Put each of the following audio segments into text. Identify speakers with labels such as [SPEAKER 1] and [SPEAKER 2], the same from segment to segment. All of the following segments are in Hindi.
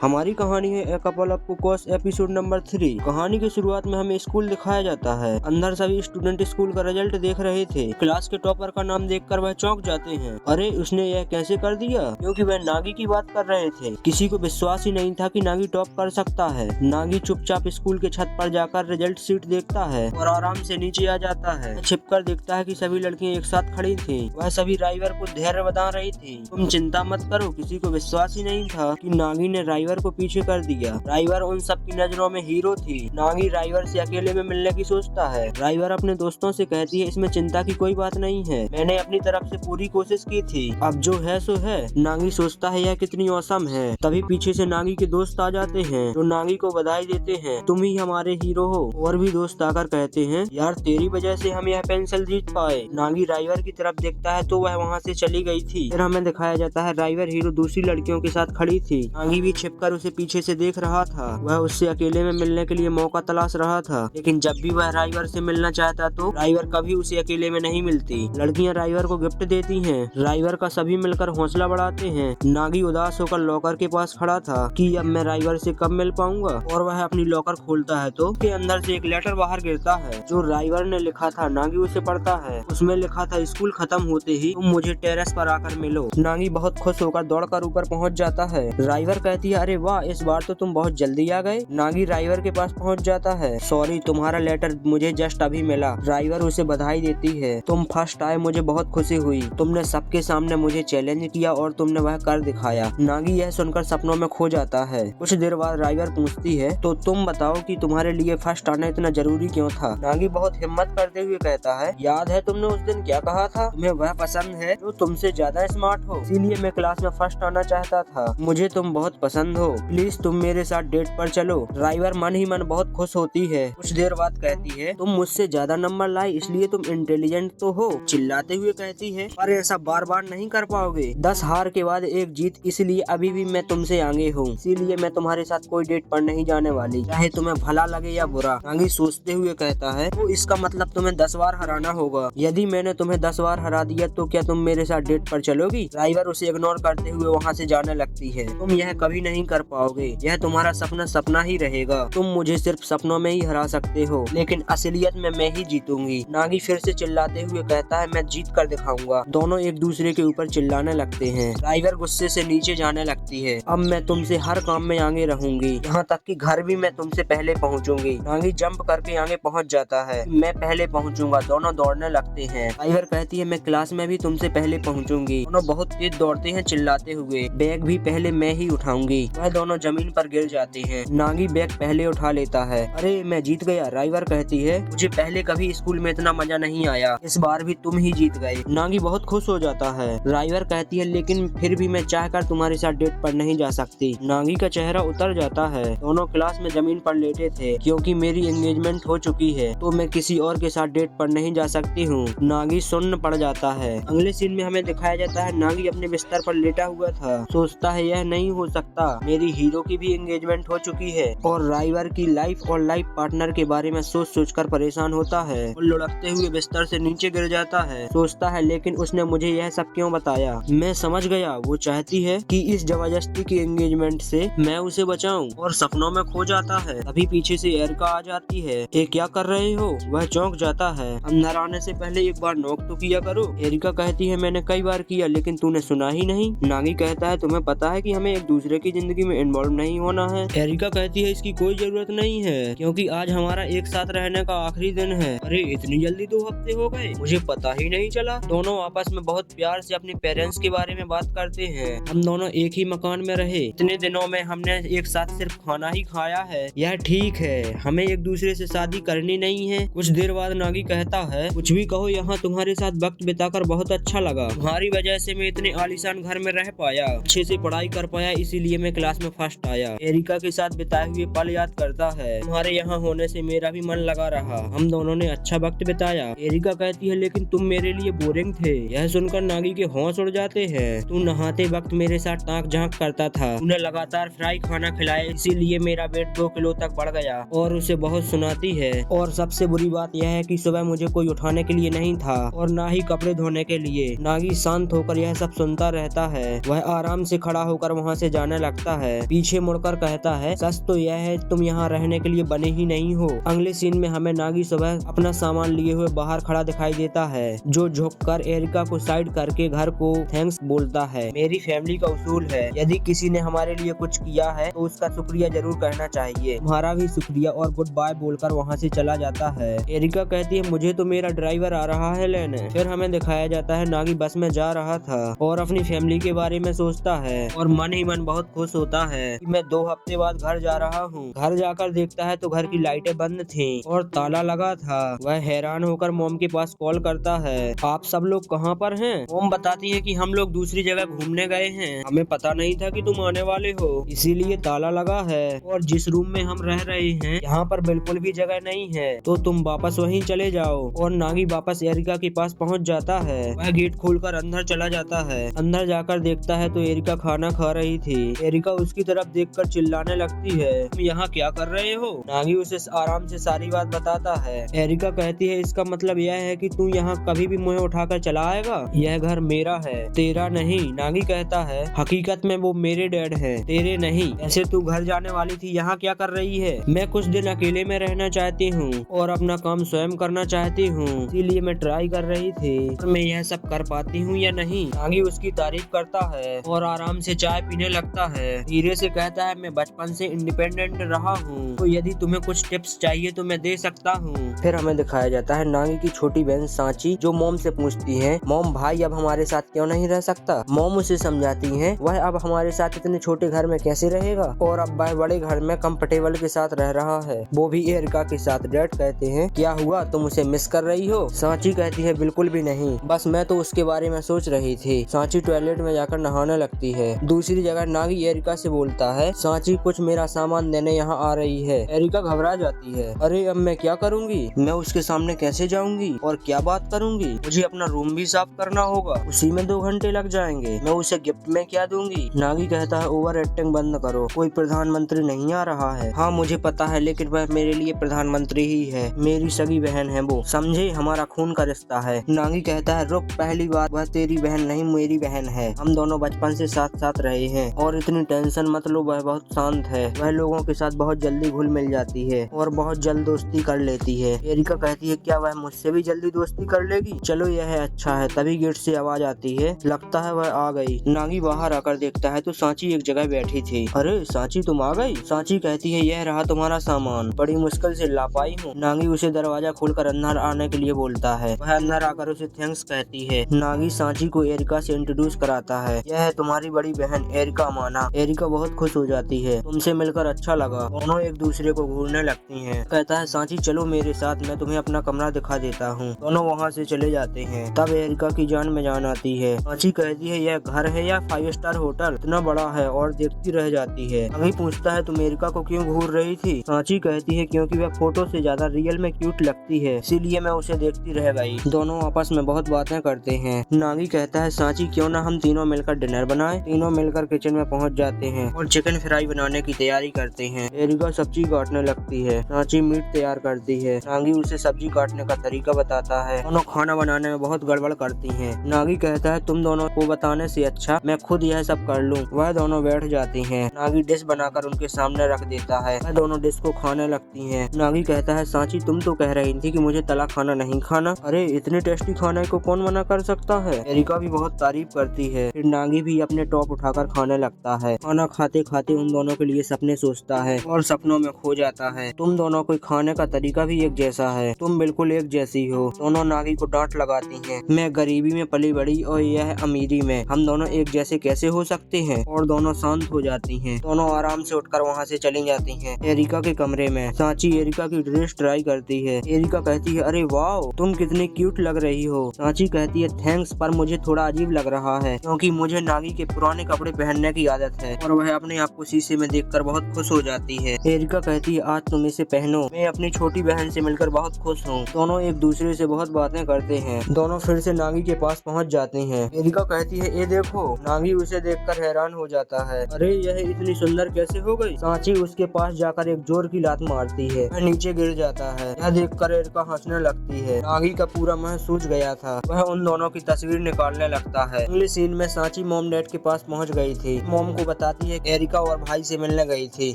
[SPEAKER 1] हमारी कहानी है a couple of cuckoos episode number 3। कहानी की शुरुआत में हमें स्कूल दिखाया जाता है। अंदर सभी स्टूडेंट स्कूल का रिजल्ट देख रहे थे। क्लास के टॉपर का नाम देखकर वह चौंक जाते हैं। अरे उसने यह कैसे कर दिया, क्योंकि वह नागी की बात कर रहे थे। किसी को विश्वास ही नहीं था कि नागी टॉप कर सकता है। नागी चुपचाप स्कूल के छत पर जाकर रिजल्ट शीट देखता है और आराम से नीचे आ जाता है। छिपकर देखता है कि सभी लड़कियां एक साथ खड़ी थी। वह सभी ड्राइवर को धैर्य बता रही थी। तुम चिंता मत करो। किसी को विश्वास ही नहीं था कि नागी ने ड्राइवर को पीछे कर दिया। ड्राइवर उन सबकी नजरों में हीरो थी। नागी ड्राइवर से अकेले में मिलने की सोचता है। ड्राइवर अपने दोस्तों से कहती है, इसमें चिंता की कोई बात नहीं है, मैंने अपनी तरफ से पूरी कोशिश की थी, अब जो है सो है। नागी सोचता है यह कितनी औसम है। तभी पीछे से नागी के दोस्त आ जाते हैं जो नागी को बधाई देते हैं, तुम ही हमारे हीरो हो। और भी दोस्त आकर कहते हैं, यार तेरी वजह से हम यह पेंसिल जीत पाए। नागी ड्राइवर की तरफ देखता है तो वह वहाँ से चली गई थी। फिर हमें दिखाया जाता है ड्राइवर हीरो दूसरी लड़कियों के साथ खड़ी थी। नागी भी छिपकर उसे पीछे से देख रहा था। वह उससे अकेले में मिलने के लिए मौका तलाश रहा था, लेकिन जब भी वह ड्राइवर से मिलना चाहता तो ड्राइवर कभी उसे अकेले में नहीं मिलती। लड़कियां ड्राइवर को गिफ्ट देती हैं। ड्राइवर का सभी मिलकर हौसला बढ़ाते हैं। नागी उदास होकर लॉकर के पास खड़ा था कि अब मैं ड्राइवर से कब मिल पाऊंगा। और वह अपनी लॉकर खोलता है तो उसके अंदर से एक लेटर बाहर गिरता है जो ड्राइवर ने लिखा था। नागी उसे पढ़ता है। उसमें लिखा था, स्कूल खत्म होते ही तुम मुझे टेरेस पर आकर मिलो। नागी बहुत खुश होकर दौड़कर ऊपर पहुंच जाता है। ड्राइवर कहती है, अरे वाह, इस बार तो तुम बहुत जल्दी आ गए। नागी ड्राइवर के पास पहुंच जाता है। सॉरी, तुम्हारा लेटर मुझे जस्ट अभी मिला। ड्राइवर उसे बधाई देती है, तुम फर्स्ट आए, मुझे बहुत खुशी हुई। तुमने सबके सामने मुझे चैलेंज किया और तुमने वह कर दिखाया। नागी यह सुनकर सपनों में खो जाता है। कुछ देर बाद ड्राइवर पूछती है, तो तुम बताओ कि तुम्हारे लिए फर्स्ट आना इतना जरूरी क्यों था। नागी बहुत हिम्मत करते हुए कहता है, याद है तुमने उस दिन क्या कहा था, तुम्हें वह पसंद है जो तुमसे ज्यादा स्मार्ट हो, इसीलिए मैं क्लास में फर्स्ट आना चाहता था। मुझे तुम बहुत पसंद हो, प्लीज तुम मेरे साथ डेट पर चलो। ड्राइवर मन ही मन बहुत खुश होती है। कुछ देर बाद कहती है, तुम मुझसे ज्यादा नंबर लाई इसलिए तुम इंटेलिजेंट तो हो। चिल्लाते हुए कहती है, पर ऐसा बार बार नहीं कर पाओगे। 10 हार के बाद एक जीत, इसलिए अभी भी मैं तुमसे आगे हूँ, इसीलिए मैं तुम्हारे साथ कोई डेट पर नहीं जाने वाली, चाहे तुम्हें भला लगे या बुरा। नागी सोचते हुए कहता है, तो इसका मतलब तुम्हें 10 बार हराना होगा। यदि मैंने तुम्हें 10 बार हरा दिया तो क्या तुम मेरे साथ डेट पर चलोगी। ड्राइवर उसे इग्नोर करते हुए वहाँ से जाने लगती है। तुम यह कभी नहीं कर पाओगे, यह तुम्हारा सपना सपना ही रहेगा। तुम मुझे सिर्फ सपनों में ही हरा सकते हो, लेकिन असलियत में मैं ही जीतूंगी। नागी फिर से चिल्लाते हुए कहता है, मैं जीत कर दिखाऊंगा। दोनों एक दूसरे के ऊपर चिल्लाने लगते हैं। ड्राइवर गुस्से से नीचे जाने लगती है, अब मैं तुमसे हर काम में आगे रहूंगी, यहाँ तक कि घर भी मैं तुमसे पहले पहुँचूंगी। नागी जंप करके आगे पहुँच जाता है, मैं पहले पहुँचूंगा। दोनों दौड़ने लगते हैं। ड्राइवर कहती है, मैं क्लास में भी तुमसे पहले पहुँचूंगी। दोनों बहुत तेज दौड़ते हैं चिल्लाते हुए, बैग भी पहले मैं ही उठाऊंगी। वह दोनों जमीन पर गिर जाते हैं। नागी बैग पहले उठा लेता है। अरे मैं जीत गया। ड्राइवर कहती है, मुझे पहले कभी स्कूल में इतना मजा नहीं आया, इस बार भी तुम ही जीत गए। नागी बहुत खुश हो जाता है। ड्राइवर कहती है, लेकिन फिर भी मैं चाहकर तुम्हारे साथ डेट पर नहीं जा सकती। नागी का चेहरा उतर जाता है। दोनों क्लास में जमीन पर लेटे थे। क्योंकि मेरी एंगेजमेंट हो चुकी है तो मैं किसी और के साथ डेट पर नहीं जा सकती हूँ। नागी सुन्न पड़ जाता है। अगले सीन में हमें दिखाया जाता है, नागी अपने बिस्तर पर लेटा हुआ था। सोचता है, यह नहीं हो सकता, मेरी हीरो की भी एंगेजमेंट हो चुकी है। और ड्राइवर की लाइफ और लाइफ पार्टनर के बारे में सोच सोच कर परेशान होता है और लुढ़कते हुए बिस्तर से नीचे गिर जाता है। सोचता है, लेकिन उसने मुझे यह सब क्यों बताया। मैं समझ गया, वो चाहती है कि इस जबरदस्ती की एंगेजमेंट से मैं उसे बचाऊं। और सपनों में खो जाता है। तभी पीछे से एरिका आ जाती है। ये क्या कर रहे हो। वह चौंक जाता है। अंदर आने से पहले एक बार नॉक तो किया करो। एरिका कहती है, मैंने कई बार किया लेकिन तूने सुना ही नहीं। नागी कहता है, तुम्हें पता है कि हमें एक दूसरे की जिंदगी में इन्वॉल्व नहीं होना है। एरिका कहती है, इसकी कोई जरूरत नहीं है, क्योंकि आज हमारा एक साथ रहने का आखिरी दिन है। अरे इतनी जल्दी 2 हफ्ते हो गए, मुझे पता ही नहीं चला। दोनों आपस में बहुत प्यार से अपने पेरेंट्स के बारे में बात करते हैं। हम दोनों एक ही मकान में रहे, इतने दिनों में हमने एक साथ सिर्फ खाना ही खाया है। यह ठीक है, हमें एक दूसरे से शादी करनी नहीं है। कुछ देर बाद नागी कहता है, कुछ भी कहो, यहाँ तुम्हारे साथ वक्त बिताकर बहुत अच्छा लगा। तुम्हारी वजह से मैं इतने आलीशान घर में रह पाया, अच्छे से पढ़ाई कर पाया, इसीलिए मैं क्लास में फर्स्ट आया। एरिका के साथ बिताए हुए पल याद करता है। तुम्हारे यहाँ होने से मेरा भी मन लगा रहा, हम दोनों ने अच्छा वक्त बिताया। एरिका कहती है, लेकिन तुम मेरे लिए बोरिंग थे। यह सुनकर नागी के होश उड़ जाते हैं। तू नहाते वक्त मेरे साथ ताक झांक करता था, उन्हें लगातार फ्राई खाना खिलाया, इसीलिए मेरा वेट 2 किलो तक बढ़ गया। और उसे बहुत सुनाती है। और सबसे बुरी बात यह है कि सुबह मुझे कोई उठाने के लिए नहीं था और ना ही कपड़े धोने के लिए। नागी शांत होकर यह सब सुनता रहता है। वह आराम से खड़ा होकर वहाँ से जाने लगता लगता है। पीछे मुड़कर कहता है, सच तो यह है तुम यहाँ रहने के लिए बने ही नहीं हो। अगले सीन में हमें नागी सुबह अपना सामान लिए हुए बाहर खड़ा दिखाई देता है, जो झुककर एरिका को साइड करके घर को थैंक्स बोलता है। मेरी फैमिली का उसूल है, यदि किसी ने हमारे लिए कुछ किया है तो उसका शुक्रिया जरूर कहना चाहिए। तुम्हारा भी शुक्रिया, और गुड बाय बोलकर वहाँ से चला जाता है। एरिका कहती है, मुझे तो मेरा ड्राइवर आ रहा है लेने। फिर हमें दिखाया जाता है नागी बस में जा रहा था और अपनी फैमिली के बारे में सोचता है और मन ही मन बहुत खुश होता है कि मैं 2 हफ्ते बाद घर जा रहा हूँ। घर जाकर देखता है तो घर की लाइटें बंद थी और ताला लगा था। वह हैरान होकर मॉम के पास कॉल करता है, आप सब लोग कहाँ पर हैं? मॉम बताती है कि हम लोग दूसरी जगह घूमने गए हैं, हमें पता नहीं था कि तुम आने वाले हो, इसीलिए ताला लगा है। और जिस रूम में हम रह रहे हैं यहाँ पर बिल्कुल भी जगह नहीं है, तो तुम वापस वहीं चले जाओ। और नागी वापस एरिका के पास पहुँच जाता है। वह गेट खोलकर अंदर चला जाता है। अंदर जाकर देखता है तो एरिका खाना खा रही थी। एरिका उसकी तरफ देखकर चिल्लाने लगती है, तुम यहाँ क्या कर रहे हो? नागी उसे आराम से सारी बात बताता है। एरिका कहती है, इसका मतलब यह है कि तू यहाँ कभी भी मुझे उठाकर चला आएगा? यह घर मेरा है, तेरा नहीं। नागी कहता है, हकीकत में वो मेरे डैड हैं, तेरे नहीं। ऐसे तू घर जाने वाली थी, यहाँ क्या कर रही है? मैं कुछ दिन अकेले में रहना चाहती हूँ और अपना काम स्वयं करना चाहती हूँ, इसीलिए मैं ट्राई कर रही थी और मैं यह सब कर पाती हूँ या नहीं। नागी उसकी तारीफ करता है और आराम से चाय पीने लगता है। धीरे से कहता है, मैं बचपन से इंडिपेंडेंट रहा हूँ, तो यदि तुम्हें कुछ टिप्स चाहिए तो मैं दे सकता हूँ। फिर हमें दिखाया जाता है नागी की छोटी बहन सांची, जो मॉम से पूछती है, मॉम भाई अब हमारे साथ क्यों नहीं रह सकता? मॉम उसे समझाती है, वह अब हमारे साथ इतने छोटे घर में कैसे रहेगा और अब वह बड़े घर में कंफर्टेबल के साथ रह रहा है, वो भी एरिका के साथ। डैड कहते हैं, क्या हुआ, तुम उसे मिस कर रही हो? सांची कहती है, बिल्कुल भी नहीं, बस मैं तो उसके बारे में सोच रही थी। सांची टॉयलेट में जाकर नहाने लगती है। दूसरी जगह नागी एरिका से बोलता है, सांची कुछ मेरा सामान देने यहाँ आ रही है। एरिका घबरा जाती है, अरे अब मैं क्या करूँगी? मैं उसके सामने कैसे जाऊंगी और क्या बात करूंगी? मुझे अपना रूम भी साफ करना होगा, उसी में 2 घंटे लग जाएंगे। मैं उसे गिफ्ट में क्या दूंगी? नागी कहता है, ओवर एक्टिंग बंद करो, कोई प्रधानमंत्री नहीं आ रहा है। हाँ मुझे पता है, लेकिन वह मेरे लिए प्रधानमंत्री ही है, मेरी सगी बहन है वो, समझे, हमारा खून का रिश्ता है। नागी कहता है, रुक, पहली बात वह तेरी बहन नहीं मेरी बहन है, हम दोनों बचपन से साथ साथ रहे हैं और इतनी टेंशन मत लो, वह बहुत शांत है, वह लोगों के साथ बहुत जल्दी घुल मिल जाती है और बहुत जल्द दोस्ती कर लेती है। एरिका कहती है, क्या वह मुझसे भी जल्दी दोस्ती कर लेगी? चलो यह अच्छा है। तभी गेट से आवाज आती है, लगता है वह आ गई। नागी बाहर आकर देखता है तो सांची एक जगह बैठी थी। अरे सांची तुम आ गई? सांची कहती है, यह रहा तुम्हारा सामान, बड़ी मुश्किल से ला पाई हूँ। नागी उसे दरवाजा खोलकर अंदर आने के लिए बोलता है। वह अंदर आकर उसे थैंक्स कहती है। नागी सांची को एरिका से इंट्रोड्यूस कराता है, यह है तुम्हारी बड़ी बहन एरिका माना। एरिका बहुत खुश हो जाती है, तुमसे मिलकर अच्छा लगा। दोनों एक दूसरे को घूरने लगती हैं। कहता है, सांची चलो मेरे साथ, मैं तुम्हें अपना कमरा दिखा देता हूँ। दोनों वहाँ से चले जाते हैं। तब एरिका की जान में जान आती है। सांची कहती है, यह घर है या 5 स्टार होटल? इतना बड़ा है, और देखती रह जाती है। नागी पूछता है, तुम एरिका को क्यों घूर रही थी? सांची कहती है, क्योंकि वह फोटो से ज्यादा रियल में क्यूट लगती है, इसीलिए मैं उसे देखती रह गई। दोनों आपस में बहुत बातें करते हैं। नागी कहता है, सांची क्यों ना हम तीनों मिलकर डिनर बनाएं? तीनों मिलकर किचन में पहुंच जाते हैं और चिकन फ्राई बनाने की तैयारी करते हैं। एरिका सब्जी काटने लगती है, सांची मीट तैयार करती है। नागी उसे सब्जी काटने का तरीका बताता है। दोनों खाना बनाने में बहुत गड़बड़ करती हैं। नागी कहता है, तुम दोनों को बताने से अच्छा मैं खुद यह सब कर लूं। वह दोनों बैठ जाती हैं। नागी डिश बनाकर उनके सामने रख देता है। वह दोनों डिश को खाने लगती हैं। नागी कहता है, सांची तुम तो कह रही थी कि मुझे तला खाना नहीं खाना। अरे इतने टेस्टी खाने को कौन मना कर सकता है? एरिका भी बहुत तारीफ करती है। फिर नागी भी अपने टॉप उठाकर खाने लगता है। खाना खाते खाते उन दोनों के लिए सपने सोचता है और सपनों में खो जाता है। तुम दोनों को खाने का तरीका भी एक जैसा है, तुम बिल्कुल एक जैसी हो। दोनों नागी को डांट लगाती हैं। मैं गरीबी में पली बड़ी और यह अमीरी में, हम दोनों एक जैसे कैसे हो सकते हैं? और दोनों शांत हो जाती हैं। दोनों आराम से उठकर वहाँ से चली जाती हैं। एरिका के कमरे में सांची एरिका की ड्रेस ट्राई करती है। एरिका कहती है, अरे वाह तुम कितनी क्यूट लग रही हो। सांची कहती है, थैंक्स, पर मुझे थोड़ा अजीब लग रहा है क्योंकि मुझे नागी के पुराने कपड़े पहनने की आदत है। और वह अपने आप को शीशे में देखकर बहुत खुश हो जाती है। एरिका कहती है, आज तुम इसे पहनो, मैं अपनी छोटी बहन से मिलकर बहुत खुश हूँ। दोनों एक दूसरे से बहुत बातें करते हैं। दोनों फिर से नागी के पास पहुँच जाते हैं। एरिका कहती है, ये देखो। नागी उसे देखकर हैरान हो जाता है, अरे यह इतनी सुंदर कैसे हो गई? सांची उसके पास जाकर एक जोर की लात मारती है, वह नीचे गिर जाता है। यह देखकर एरिका हंसने लगती है। नागी का पूरा मुंह सूज गया था। वह उन दोनों की तस्वीर निकालने लगता है। अगले सीन में सांची मॉम डैड के पास पहुँच गई थी। मॉम को बताती है एरिका और भाई से मिलने गई थी।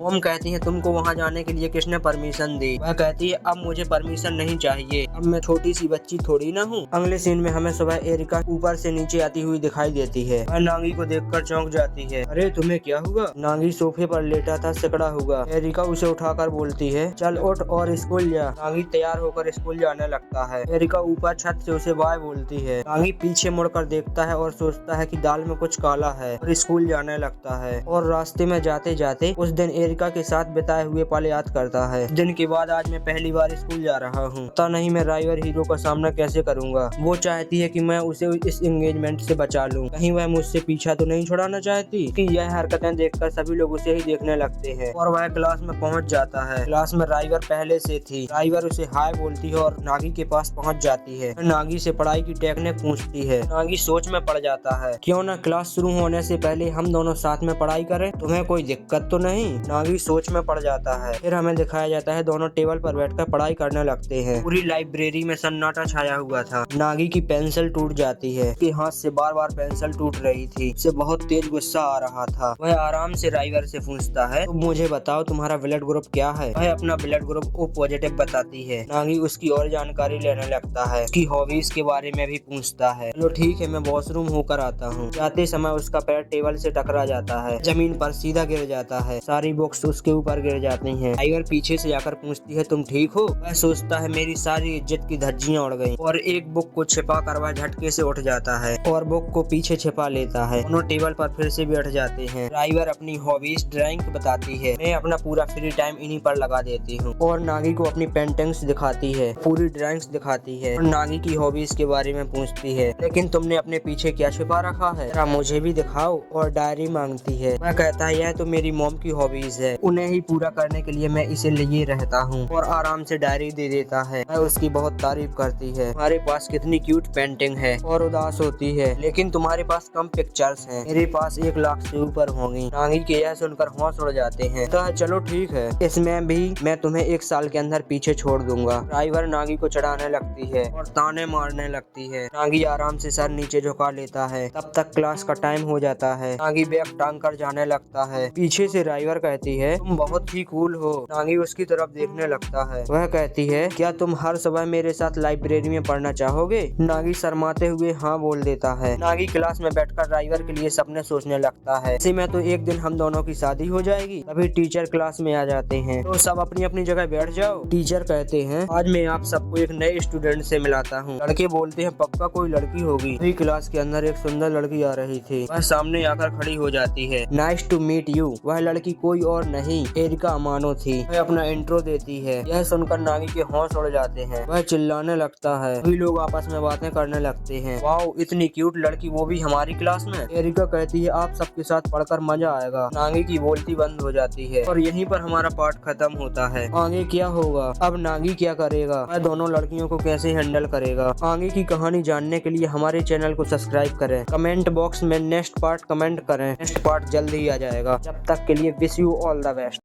[SPEAKER 1] ओम कहती है तुमको वहाँ जाने के लिए किसने परमिशन दी? वह कहती है अब मुझे परमिशन नहीं चाहिए, अब मैं छोटी सी बच्ची थोड़ी ना हूँ। अगले सीन में हमें सुबह एरिका ऊपर से नीचे आती हुई दिखाई देती है। वह नागी को देखकर चौंक जाती है। अरे तुम्हें क्या हुआ? नागी सोफे पर लेटा था सिकड़ा हुआ। एरिका उसे उठाकर बोलती है चल उठ और स्कूल जा। नागी तैयार होकर स्कूल जाने लगता है। एरिका ऊपर छत से उसे बाय बोलती है। नागी पीछे मुड़कर देखता है और सोचता है कि दाल में कुछ काला है और स्कूल जाने लगता है। और रास्ते में जाते जाते उस दिन एरिका के साथ बिताए हुए पल याद करता है। दिन के बाद आज मैं पहली बार स्कूल जा रहा हूँ। पता नहीं मैं राइवर हीरो का सामना कैसे करूँगा। वो चाहती है कि मैं उसे इस एंगेजमेंट से बचा लूँ। कहीं वह मुझसे पीछा तो नहीं छुड़ाना चाहती। कि यह हरकतें देखकर सभी लोग उसे ही देखने लगते हैं। और वह क्लास में पहुँच जाता है। क्लास में राइवर पहले से थी। राइवर उसे हाय बोलती है और नागी के पास पहुँच जाती है। नागी से पढ़ाई की टेक्निक पूछती है। नागी सोच में पड़ जाता है। क्यों ना क्लास शुरू होने से पहले हम दोनों साथ में पढ़ाई करें? तुम्हें कोई दिक्कत तो नहीं? नागी सोच में पड़ जाता है। फिर हमें दिखाया जाता है दोनों टेबल पर बैठकर पढ़ाई करने लगते हैं। पूरी लाइब्रेरी में सन्नाटा छाया हुआ था। नागी की पेंसिल टूट जाती है। उसके हाथ से बार बार पेंसिल टूट रही थी। उसे बहुत तेज गुस्सा आ रहा था। वह आराम से राइवर से पूछता है तुम मुझे बताओ तुम्हारा ब्लड ग्रुप क्या है? वह अपना ब्लड ग्रुप ओ पॉजिटिव बताती है। नागी उसकी और जानकारी लेने लगता है। उसकी हॉबीज के बारे में भी पूछता है। चलो ठीक है मैं वॉशरूम होकर आता हूँ। जाते समय उसका पैर टेबल से टकरा जाता है। जमीन पर सीधा गिर जाता है। सारी बुक्स उसके ऊपर गिर जाती हैं। राइवर पीछे से जाकर पूछती है तुम ठीक हो? वह सोचता है मेरी सारी इज्जत की धज्जियां उड़ गईं। और एक बुक को छिपा कर वह झटके से उठ जाता है और बुक को पीछे छिपा लेता है। दोनों टेबल पर फिर से बैठ जाते हैं। राइवर अपनी हॉबीज ड्राइंग बताती है। मैं अपना पूरा फ्री टाइम इन्हीं पर लगा देती हूँ। और नागी को अपनी पेंटिंग्स दिखाती है। पूरी ड्राइंग्स दिखाती है और नागी की हॉबीज के बारे में पूछती है। लेकिन तुमने अपने पीछे क्या छिपा रखा है? जरा मुझे भी दिखाओ। और डायरी मांगती है। वह कहता है यह तो मेरी मॉम की हॉबीज है, उन्हें ही पूरा करने के लिए मैं इसे लिए रहता हूँ। और आराम से डायरी दे देता है। वह उसकी बहुत तारीफ करती है। तुम्हारे पास कितनी क्यूट पेंटिंग है। और उदास होती है लेकिन तुम्हारे पास कम पिक्चर्स हैं। मेरे पास 1 लाख से ऊपर होंगी। नागी के यह सुनकर होश उड़ जाते हैं। तो चलो ठीक है इसमें भी मैं तुम्हें 1 साल के अंदर पीछे छोड़ दूंगा। राइवर नागी को चढ़ाने लगती है और ताने मारने लगती है। नागी आराम से सर नीचे झुका लेता है। तब तक क्लास का टाइम हो जाता है। नागी बैग टांग कर जाने लगता है। पीछे से राइवर कहती है तुम बहुत ही कूल हो। नागी उसकी तरफ देखने लगता है। वह कहती है क्या तुम हर सुबह मेरे साथ लाइब्रेरी में पढ़ना चाहोगे? नागी शर्माते हुए हाँ बोल देता है। नागी क्लास में बैठकर राइवर के लिए सपने सोचने लगता है। इसी में तो एक दिन हम दोनों की शादी हो जाएगी। तभी टीचर क्लास में आ जाते हैं। तो सब अपनी अपनी जगह बैठ जाओ। टीचर कहते हैं आज मैं आप सबको एक नए स्टूडेंट से मिलाता हूँ। लड़के बोलते हैं पक्का कोई लड़की होगी। अभी क्लास के अंदर एक सुंदर लड़की आ रही थी। वह सामने आकर खड़ी हो जाती है। Nice to meet you. वह लड़की कोई और नहीं एरिका अमानो थी। वह अपना इंट्रो देती है। यह सुनकर नागी के होश उड़ जाते हैं। वह चिल्लाने लगता है। सभी लोग आपस में बातें करने लगते हैं। वाओ इतनी क्यूट लड़की वो भी हमारी क्लास में। एरिका कहती है आप सबके साथ पढ़कर मजा आएगा। नागी की बोलती बंद हो जाती है और यहीं पर हमारा पार्ट खत्म होता है। आगे क्या होगा? अब नागी क्या करेगा? वह दोनों लड़कियों को कैसे हैंडल करेगा? आगे की कहानी जानने के लिए हमारे चैनल को सब्सक्राइब करें। कमेंट बॉक्स में नेक्स्ट पार्ट कमेंट करें। नेक्स्ट पार्ट जल्द ही आ जाएगा। जब तक के लिए wish you all the best.